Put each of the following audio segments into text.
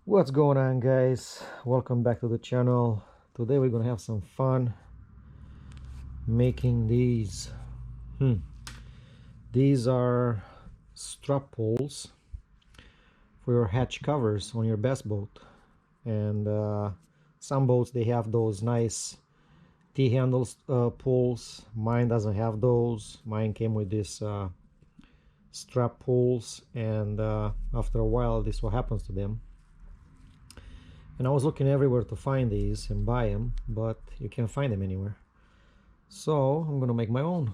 What's going on, guys? Welcome back to the channel. Today we're gonna have some fun making these. These are strap pulls for your hatch covers on your bass boat. And some boats, they have those nice T-handles pulls. Mine doesn't have those. Mine came with this strap pulls, and after a while this is what happens to them. And I was looking everywhere to find these and buy them, but you can't find them anywhere. So I'm gonna make my own.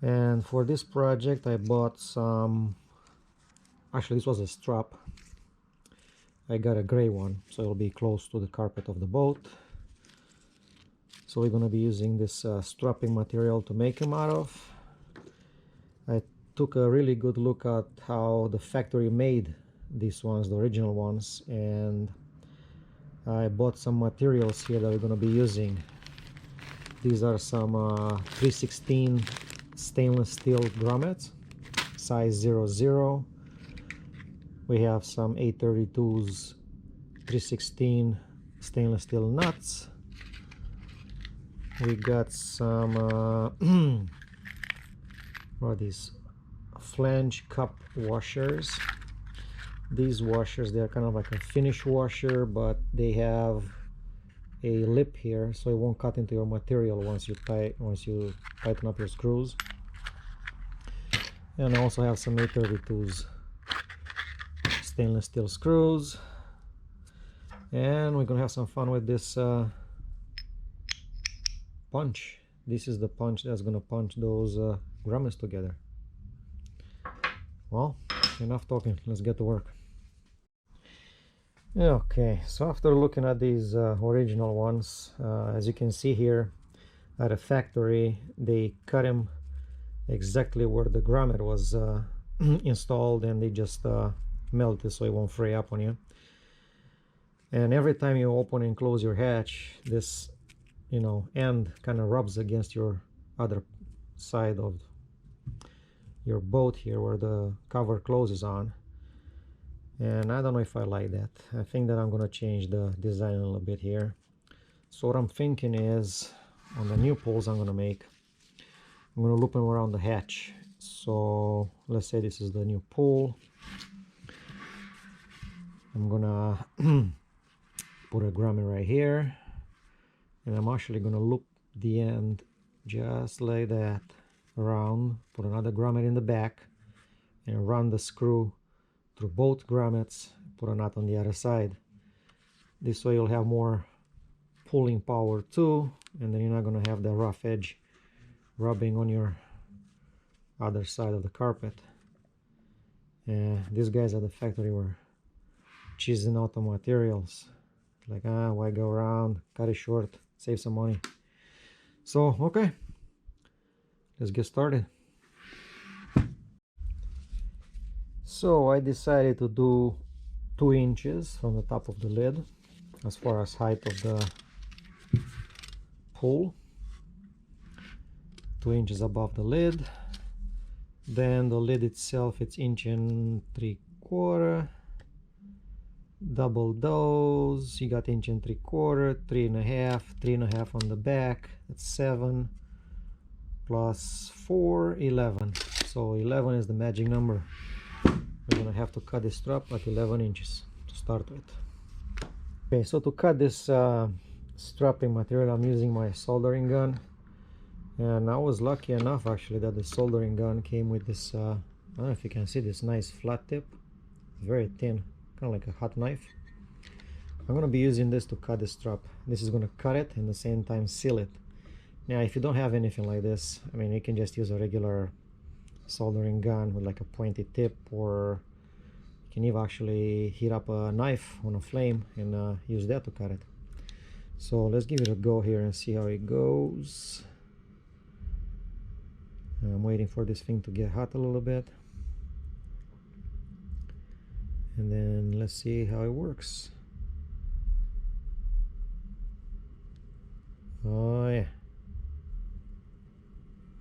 And for this project I bought some, actually this was a strap. I got a gray one, so it'll be close to the carpet of the boat. So we're gonna be using this strapping material to make them out of. I took a really good look at how the factory made these ones, the original ones, and I bought some materials here that we're going to be using. These are some 316 stainless steel grommets, size 00. We have some 832's 316 stainless steel nuts. We got some what are these, flange cup washers. These washers, they're kind of like a finish washer, but they have a lip here, so it won't cut into your material once you tighten up your screws. And I also have some 832's stainless steel screws. And we're gonna have some fun with this punch. This is the punch that's gonna punch those grommets together. Well, enough talking, let's get to work. Okay, so after looking at these original ones, as you can see here at a factory, they cut them exactly where the grommet was installed, and they just melted so it won't fray up on you. And every time you open and close your hatch, this end kind of rubs against your other side of your boat here where the cover closes on. And I don't know if I like that. I think that I'm gonna change the design a little bit here. So what I'm thinking is, on the new poles I'm gonna make, I'm gonna loop them around the hatch. So let's say this is the new pole. I'm gonna put a grommet right here, and I'm actually gonna loop the end just like that around, put another grommet in the back, and run the screw through both grommets, put a knot on the other side. This way you'll have more pulling power too, and then you're not going to have the rough edge rubbing on your other side of the carpet. And these guys at the factory were cheesing out the materials. Like, why go around, cut it short, save some money. So okay, let's get started. So I decided to do 2 inches from the top of the lid as far as height of the pool, 2 inches above the lid. Then the lid itself, it's 1.75 inches. Double those, you got 1.75 inches, 3.5, 3.5 on the back, that's 7 plus 4, 11. So 11 is the magic number. We're gonna have to cut this strap at 11 inches to start with. Okay, so to cut this strapping material, I'm using my soldering gun, and I was lucky enough actually that the soldering gun came with this I don't know if you can see this nice flat tip, very thin, kind of like a hot knife. I'm gonna be using this to cut the strap. This is gonna cut it and at the same time seal it. Now if you don't have anything like this, I mean, you can just use a regular soldering gun with like a pointy tip, or you can even actually heat up a knife on a flame and use that to cut it. So let's give it a go here and see how it goes. I'm waiting for this thing to get hot a little bit, and then let's see how it works. Oh yeah,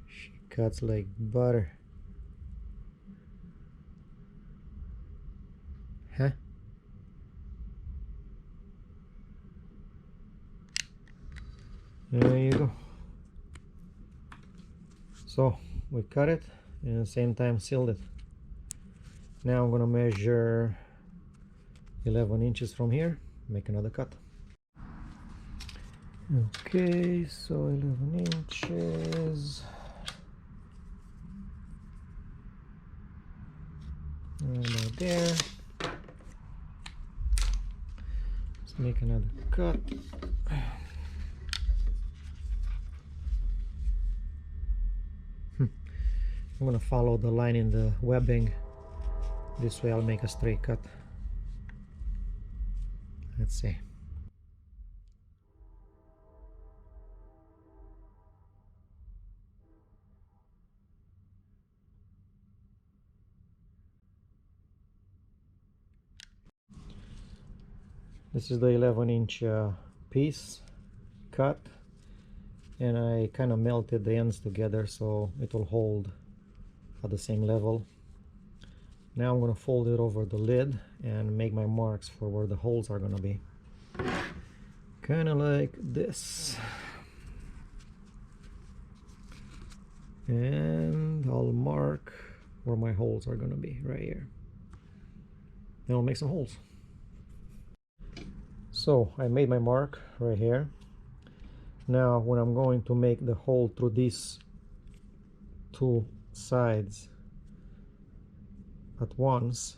she cuts like butter. There you go. So we cut it and at the same time sealed it. Now I'm gonna measure 11 inches from here, make another cut. Okay, so 11 inches. Right there. Let's make another cut. I'm gonna follow the line in the webbing. This way I'll make a straight cut. Let's see. This is the 11-inch piece cut, and I kind of melted the ends together so it will hold at the same level. Now I'm going to fold it over the lid and make my marks for where the holes are going to be. Kind of like this. And I'll mark where my holes are going to be right here. Then I'll make some holes. So I made my mark right here. Now when I'm going to make the hole through these two sides at once,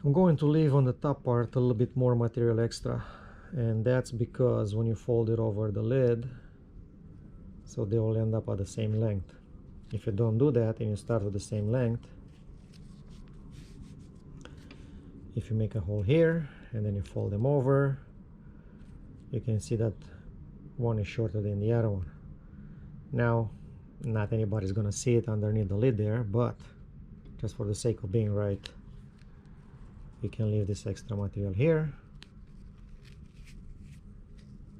I'm going to leave on the top part a little bit more material extra, and that's because when you fold it over the lid, so they will end up at the same length. If you don't do that and you start with the same length, if you make a hole here and then you fold them over, you can see that one is shorter than the other one. Now, not anybody's gonna see it underneath the lid there, but just for the sake of being right, you can leave this extra material here,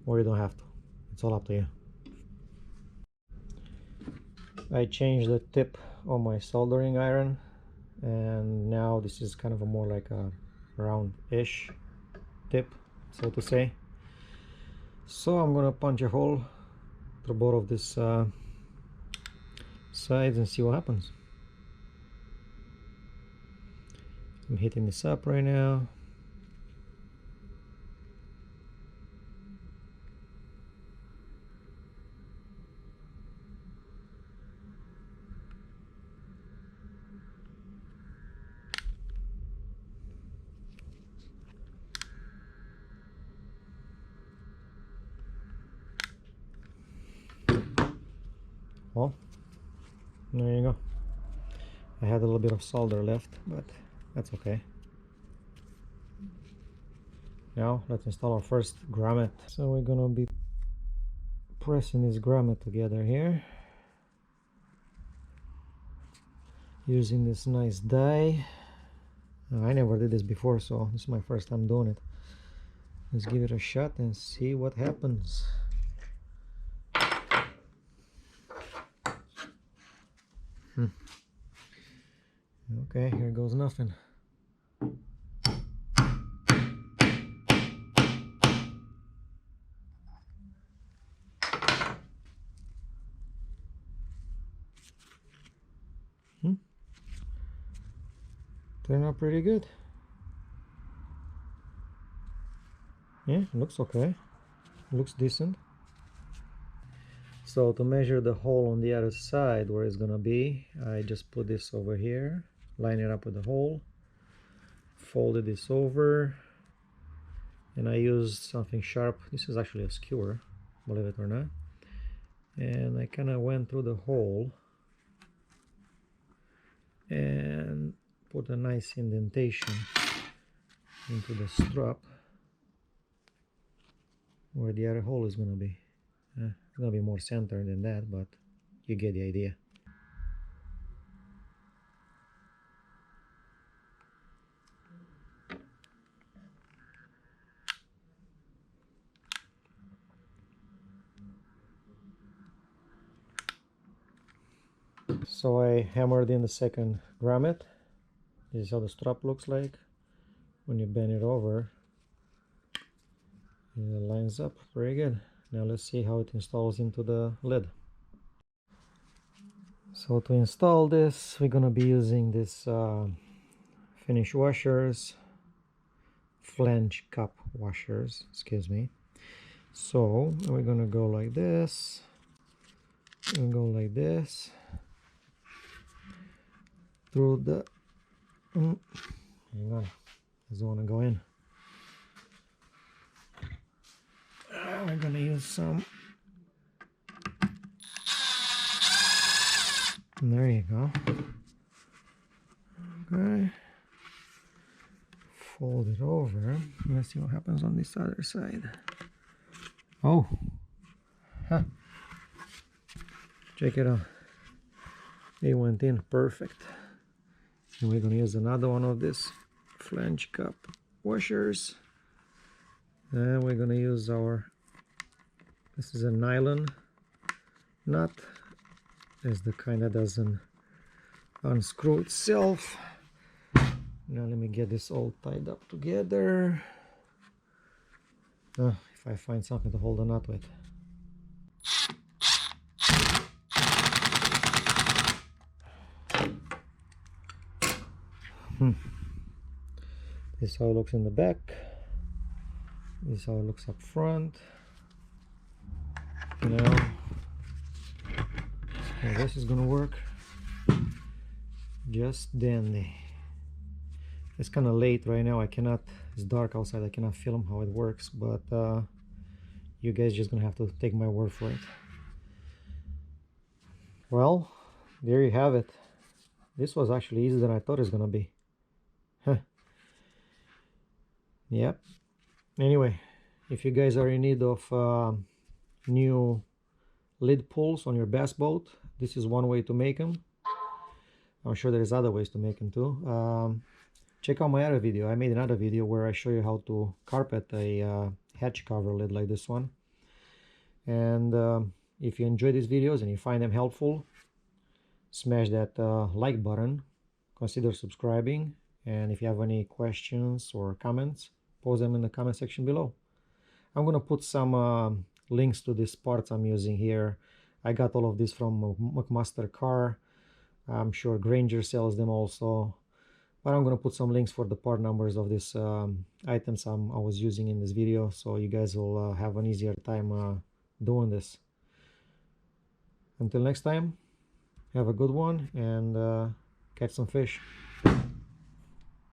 or you don't have to. It's all up to you. I changed the tip on my soldering iron, and now this is kind of a more like a round-ish tip, so to say. So I'm gonna punch a hole through both of these sides and see what happens. I'm hitting this up right now. Well, there you go. I had a little bit of solder left, but that's okay. Now let's install our first grommet. So we're gonna be pressing this grommet together here using this nice die. I never did this before, so this is my first time doing it. Let's give it a shot and see what happens. Okay, here goes nothing. Turned out pretty good. Yeah, looks okay. Looks decent. So to measure the hole on the other side where it's gonna be, I just put this over here, line it up with the hole, folded this over, and I used something sharp. This is actually a skewer, believe it or not. And I kind of went through the hole and put a nice indentation into the strap where the other hole is going to be. It's going to be more centered than that, but you get the idea. So I hammered in the second grommet. This is how the strap looks like. When you bend it over, it lines up pretty good. Now let's see how it installs into the lid. So to install this, we're gonna be using this finish washers, flange cup washers, excuse me. So we're gonna go like this, and go like this through the hang on, doesn't want to go in. We're gonna use some, and there you go. Okay, fold it over. Let's see what happens on this other side. Oh, huh. Check it out, it went in perfect. And we're gonna use another one of this flange cup washers, and we're gonna use our, this is a nylon nut. It's the kind that doesn't unscrew itself. Now let me get this all tied up together. If I find something to hold the nut with. This is how it looks in the back. This is how it looks up front. Now, this is gonna work just dandy. It's kind of late right now. I cannot, it's dark outside, I cannot film how it works, but you guys just gonna have to take my word for it. Well, there you have it. This was actually easier than I thought it was gonna be. Huh. Yep. Anyway, if you guys are in need of new lid pulls on your bass boat, this is one way to make them. I'm sure there's other ways to make them too. Check out my other video. I made another video where I show you how to carpet a hatch cover lid like this one. And if you enjoy these videos and you find them helpful, smash that like button, consider subscribing, and if you have any questions or comments, post them in the comment section below. I'm gonna put some links to these parts I'm using here. I got all of this from McMaster Car. I'm sure Granger sells them also, but I'm gonna put some links for the part numbers of these items I was using in this video, so you guys will have an easier time doing this. Until next time, have a good one and catch some fish.